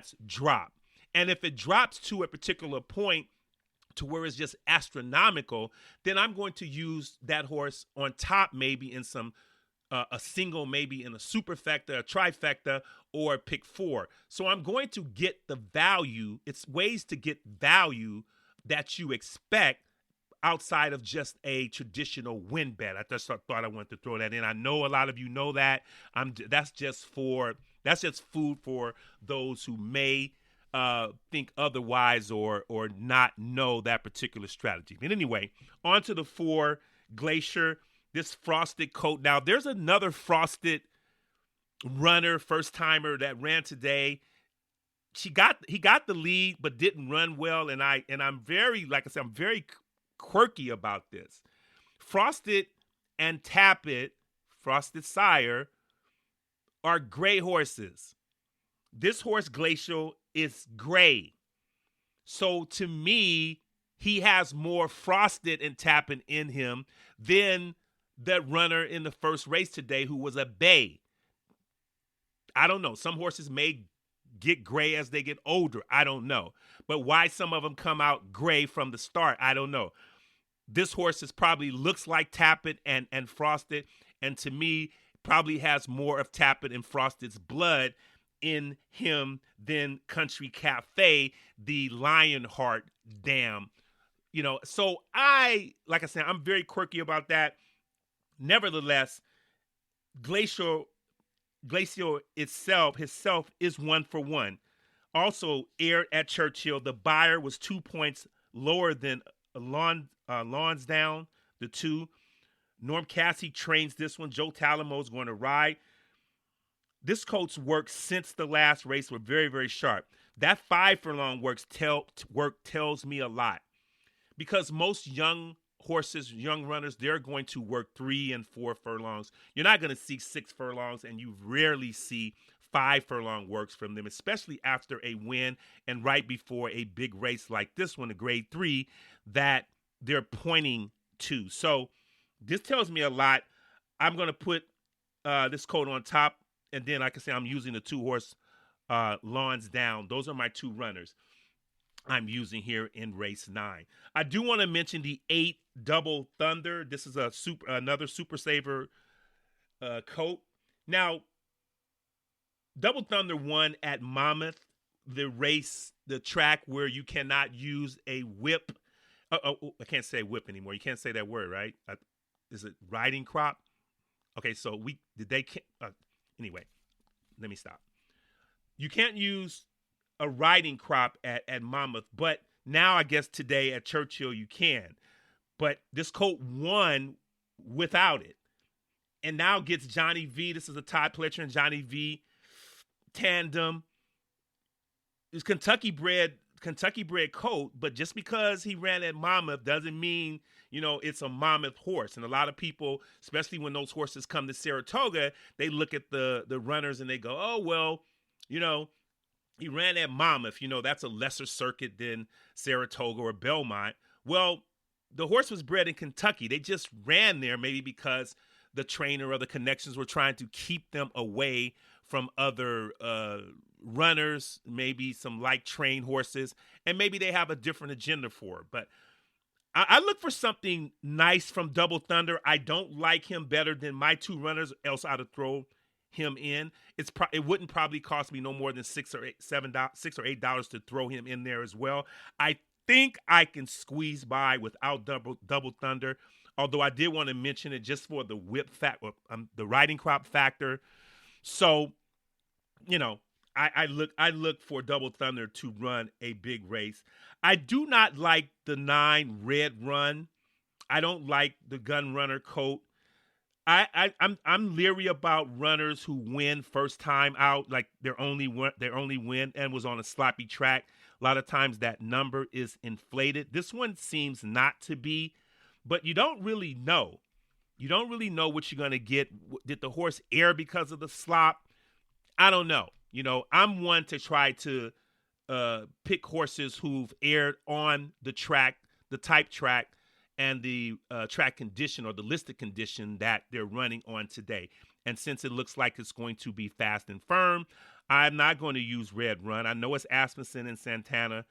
odds drop. And if it drops to a particular point to where it's just astronomical, then I'm going to use that horse on top, maybe in some a single, maybe in a superfecta, a trifecta, or pick four. So I'm going to get the value. It's ways to get value that you expect outside of just a traditional win bet. I just thought I wanted to throw that in. I know a lot of you know that. That's just food for those who may think otherwise or not know that particular strategy. But anyway, on to the 4 Glacier. This frosted coat. Now, there's another frosted runner, first timer that ran today. He got the lead, but didn't run well. And I'm very, like I said, I'm very quirky about this. Frosted and Tappet, Frosted Sire, are gray horses. This horse, Glacial, is gray. So to me, he has more Frosted and Tappet in him than that runner in the first race today who was a bay. I don't know. Some horses may get gray as they get older. I don't know. But why some of them come out gray from the start, I don't know. This horse probably looks like Tappet and Frosted, and to me, probably has more of Tappet and Frosted's blood in him than Country Cafe, the Lionheart dam. So like I said, I'm very quirky about that. Nevertheless, Glacial himself is 1-for-1. Also aired at Churchill. The buyer was 2 points lower than Lonsdown, the 2. Norm Cassie trains this one. Joe Talamo is going to ride. This coach's work since the last race were very, very sharp. That 5 furlong work tells me a lot, because most young horses, young runners, they're going to work 3 and 4 furlongs. You're not going to see 6 furlongs, and you rarely see 5 furlong works from them, especially after a win and right before a big race like this one, a grade 3, that they're pointing to. So this tells me a lot. I'm going to put this coat on top, and then, like I say, I'm using the 2-horse Lonsdown. Those are my 2 runners I'm using here in race 9. I do want to mention the 8 Double Thunder. This is another Super Saver coat. Now, Double Thunder won at Monmouth, the track where you cannot use a whip. I can't say whip anymore. You can't say that word, right? Is it riding crop? Okay, so anyway, let me stop. You can't use a riding crop at Monmouth, but now I guess today at Churchill you can. But this colt won without it, and now gets Johnny V. This is a Todd Pletcher and Johnny V tandem. It's Kentucky bred colt, but just because he ran at Monmouth doesn't mean it's a Monmouth horse. And a lot of people, especially when those horses come to Saratoga, they look at the runners and they go, oh well, he ran at Monmouth. That's a lesser circuit than Saratoga or Belmont. Well, the horse was bred in Kentucky. They just ran there maybe because the trainer or the connections were trying to keep them away from other runners, maybe some like trained horses, and maybe they have a different agenda for it. But I look for something nice from Double Thunder. I don't like him better than my 2 runners, else I'd have thrown him in. It wouldn't probably cost me no more than $6 or $8 to throw him in there as well. I think I can squeeze by without Double Thunder, although I did want to mention it just for the whip factor, the riding crop factor. So, I look for Double Thunder to run a big race. I do not like the 9 Red Run. I don't like the Gun Runner coat. I'm leery about runners who win first time out, like their only win and was on a sloppy track. A lot of times that number is inflated. This one seems not to be, but you don't really know. You don't really know what you're going to get. Did the horse air because of the slop? I don't know. I'm one to try to pick horses who've aired on the track, the type track, and the track condition or the listed condition that they're running on today. And since it looks like it's going to be fast and firm, I'm not going to use Red Run. I know it's Asmussen and Santana,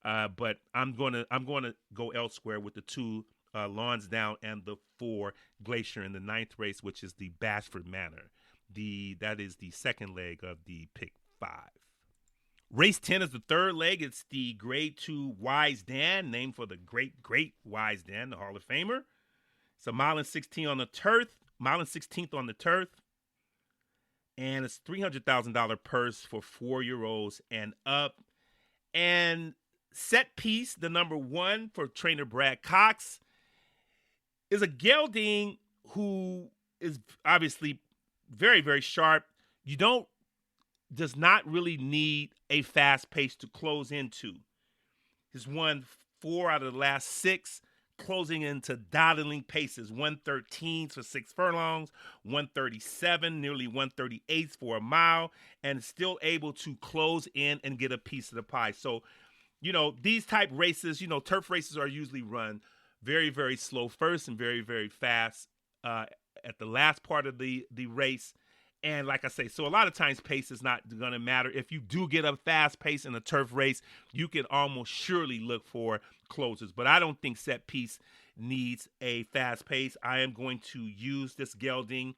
but I'm gonna go elsewhere with the 2 Lonsdown and the 4 Glacier in the 9th race, which is the Bashford Manor. That is the second leg of the pick 5. Race 10 is the third leg. It's the Grade 2 Wise Dan, named for the great Wise Dan, the Hall of Famer. It's a mile and 16 on the turf, mile and 16th on the turf. And it's $300,000 purse for 4-year-olds and up. And Set Piece, the number 1 for trainer Brad Cox, is a gelding who is obviously very, very sharp. Does not really need a fast pace to close into. He's won 4 out of the last 6, closing into dawdling paces. 113 for 6 furlongs, 137, nearly 138 for a mile, and still able to close in and get a piece of the pie. So, these type races, turf races are usually run very, very slow first and very, very fast at the last part of the race. And like I say, so a lot of times pace is not going to matter. If you do get a fast pace in a turf race, you can almost surely look for closers. But I don't think Set Piece needs a fast pace. I am going to use this gelding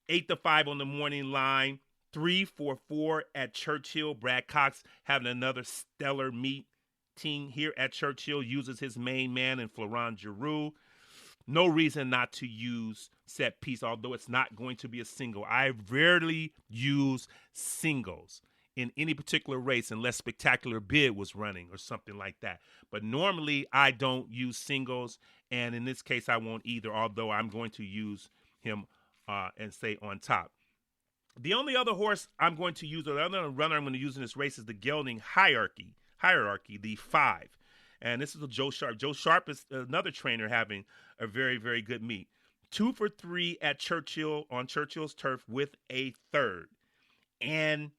8-5 on the morning line, 3-4 at Churchill. Brad Cox having another stellar meeting here at Churchill. Uses his main man in Florent Giroux. No reason not to use Set Piece, although it's not going to be a single. I rarely use singles in any particular race unless Spectacular Bid was running or something like that. But normally I don't use singles, and in this case I won't either, although I'm going to use him and stay on top. The only other horse I'm going to use, or the other runner I'm going to use in this race, is the gelding Hierarchy, the 5. And this is a Joe Sharp. Joe Sharp is another trainer having a very, very good meet. 2-for-3 at Churchill on Churchill's turf with a third. And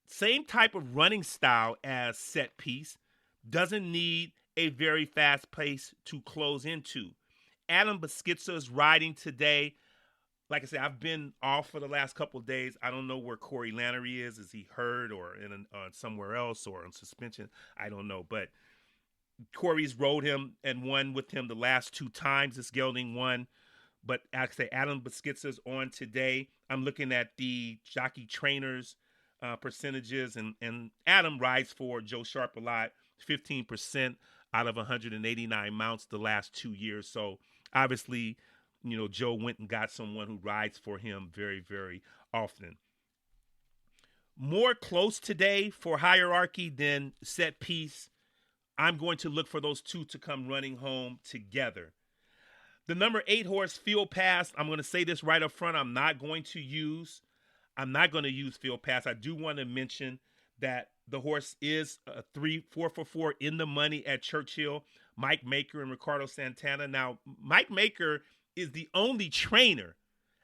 same type of running style as Set Piece. Doesn't need a very fast pace to close into. Adam Beschizza is riding today. Like I said, I've been off for the last couple of days. I don't know where Corey Lannery is. Is he hurt or in somewhere else or on suspension? I don't know. But Corey's rode him and won with him the last 2 times this gelding won. But actually, Adam Beschizza's on today. I'm looking at the jockey trainers percentages, and Adam rides for Joe Sharp a lot, 15% out of 189 mounts the last 2 years. So obviously, Joe went and got someone who rides for him very, very often. More close today for Hierarchy than Set Piece. I'm going to look for those 2 to come running home together. The number 8 horse, Field Pass, I'm going to say this right up front. I'm not going to use Field Pass. I do want to mention that the horse is 4-for-4 in the money at Churchill. Mike Maker and Ricardo Santana. Now, Mike Maker is the only trainer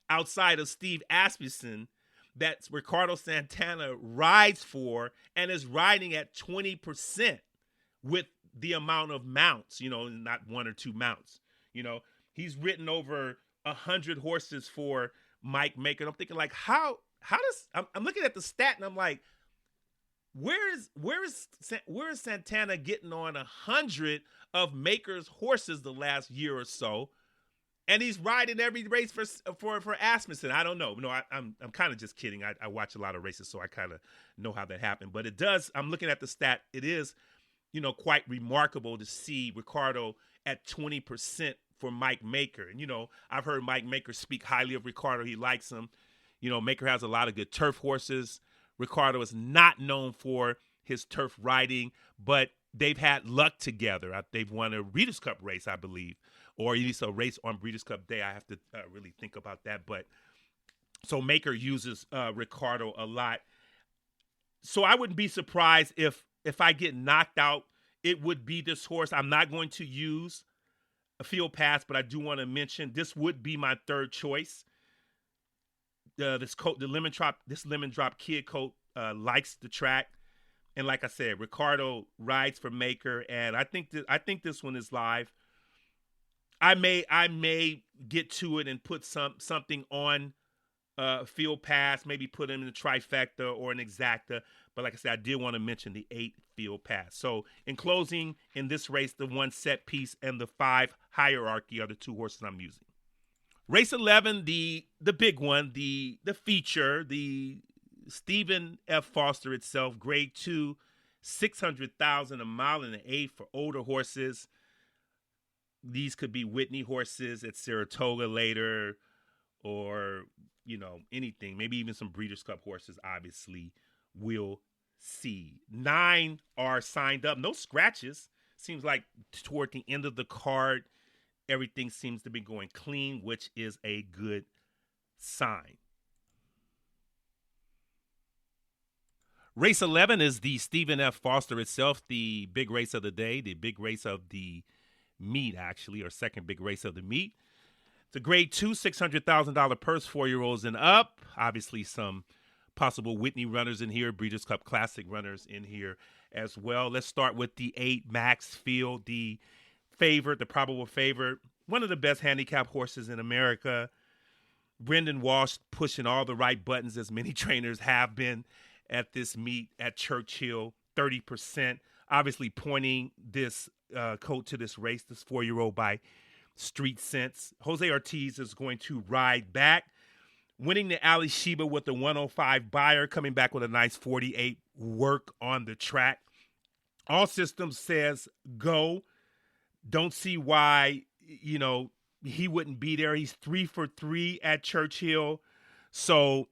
outside of Steve Asmussen that Ricardo Santana rides for and is riding at 20%. With the amount of mounts, not 1 or 2 mounts. He's ridden over 100 horses for Mike Maker. And I'm thinking, like, how does I'm looking at the stat and I'm like, where is Santana getting on 100 of Maker's horses the last year or so? And he's riding every race for Asmussen. I don't know. No, I'm kind of just kidding. I watch a lot of races, so I kind of know how that happened. But it does. I'm looking at the stat. It is, quite remarkable to see Ricardo at 20% for Mike Maker. And, I've heard Mike Maker speak highly of Ricardo. He likes him. Maker has a lot of good turf horses. Ricardo is not known for his turf riding, but they've had luck together. They've won a Breeders' Cup race, I believe, or at least a race on Breeders' Cup Day. I have to really think about that. But so Maker uses Ricardo a lot. So I wouldn't be surprised if I get knocked out, it would be this horse. I'm not going to use a Field Pass, but I do want to mention this would be my third choice. This Lemon Drop Kid coat likes the track, and like I said, Ricardo rides for Maker, and I think this one is live. I may get to it and put something on field pass, maybe put him in a trifecta or an exacta. But like I said, I did want to mention the 8 field pass. So in closing, in this race, the 1 set piece and the 5 hierarchy are the 2 horses I'm using. Race 11, the big one, the feature, the Stephen F. Foster itself, grade 2, 600,000, a mile and an 8 for older horses. These could be Whitney horses at Saratoga later, or, anything. Maybe even some Breeders' Cup horses, obviously. We'll see. 9 are signed up. No scratches. Seems like toward the end of the card, everything seems to be going clean, which is a good sign. Race 11 is the Stephen F. Foster itself, the big race of the day, the big race of the meet, actually, or second big race of the meet. It's a grade 2, $600,000 purse, 4-year-olds and up. Obviously, some possible Whitney runners in here, Breeders' Cup Classic runners in here as well. Let's start with the 8, Maxfield, the favorite, the probable favorite, one of the best handicap horses in America. Brendan Walsh pushing all the right buttons, as many trainers have been at this meet at Churchill, 30%. Obviously pointing this coat to this race, this 4-year-old by Street Sense. Jose Ortiz is going to ride back, winning the Ali Sheba with the 105 buyer, coming back with a nice 48 work on the track. All systems says go. Don't see why, he wouldn't be there. He's 3 for 3 at Churchill. So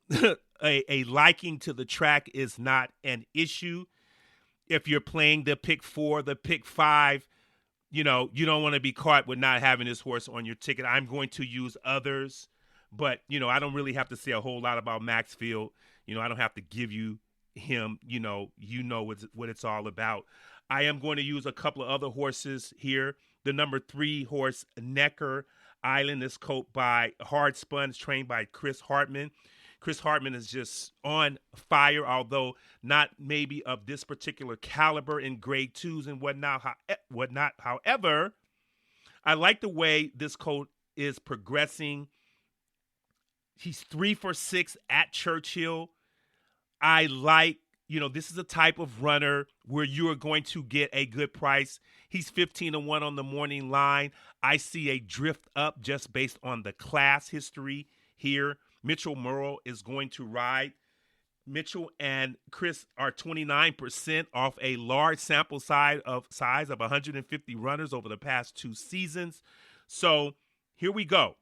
a liking to the track is not an issue. If you're playing the pick 4, the pick 5, you don't want to be caught with not having this horse on your ticket. I'm going to use others, but, I don't really have to say a whole lot about Maxfield. I don't have to give you him, what it's all about. I am going to use a couple of other horses here. The number 3 horse, Necker Island, is colt by Hard Spun, trained by Chris Hartman. Chris Hartman is just on fire, although not maybe of this particular caliber in grade 2s and whatnot. However, I like the way this colt is progressing. He's 3 for 6 at Churchill. I like, this is a type of runner where you are going to get a good price. He's 15-1 on the morning line. I see a drift up just based on the class history here. Mitchell Murrow is going to ride. Mitchell and Chris are 29% off a large sample size of 150 runners over the past 2 seasons. So here we go.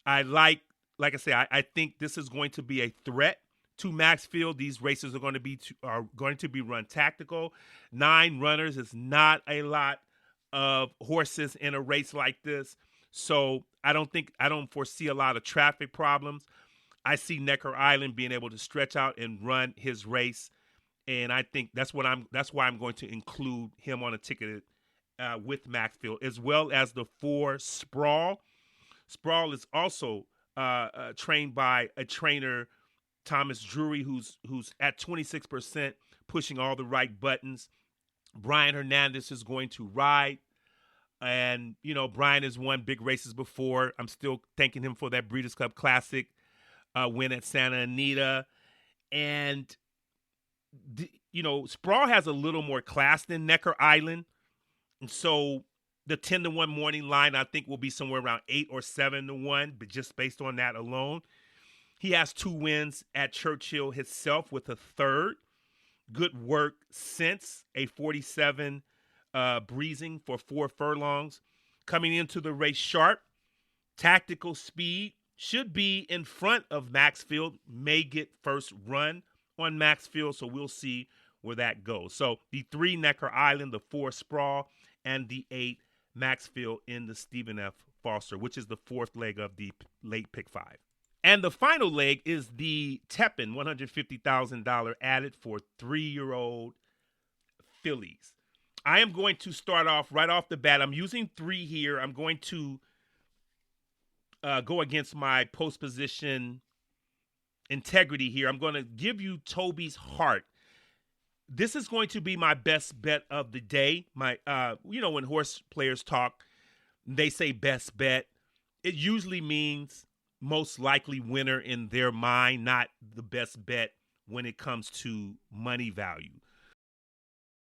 Like I say, I think this is going to be a threat to Maxfield. These races are going to be run tactical. 9 runners is not a lot of horses in a race like this. So I don't foresee a lot of traffic problems. I see Necker Island being able to stretch out and run his race, and I think that's why I'm going to include him on a ticket with Maxfield, as well as the 4 Sprawl. Sprawl is also trained by a trainer, Thomas Drury, who's at 26%, pushing all the right buttons. Brian Hernandez is going to ride. And, Brian has won big races before. I'm still thanking him for that Breeders' Cup Classic win at Santa Anita. And, Sprawl has a little more class than Necker Island. And so the 10-1 morning line, I think, will be somewhere around 8 or 7-1, but just based on that alone. He has 2 wins at Churchill himself with a 3rd. Good work since a 47 breezing for 4 furlongs. Coming into the race sharp, tactical speed, should be in front of Maxfield, may get first run on Maxfield, so we'll see where that goes. So the 3 Necker Island, the 4 Sprawl, and the 8 Maxfield in the Stephen F. Foster, which is the 4th leg of the late pick 5. And the final leg is the Tepin, $150,000 added for 3-year-old fillies. I am going to start off right off the bat. I'm using 3 here. I'm going to go against my post position integrity here. I'm going to give you Toby's Heart. This is going to be my best bet of the day. My, when horse players talk, they say best bet. It usually means most likely winner in their mind, not the best bet when it comes to money value.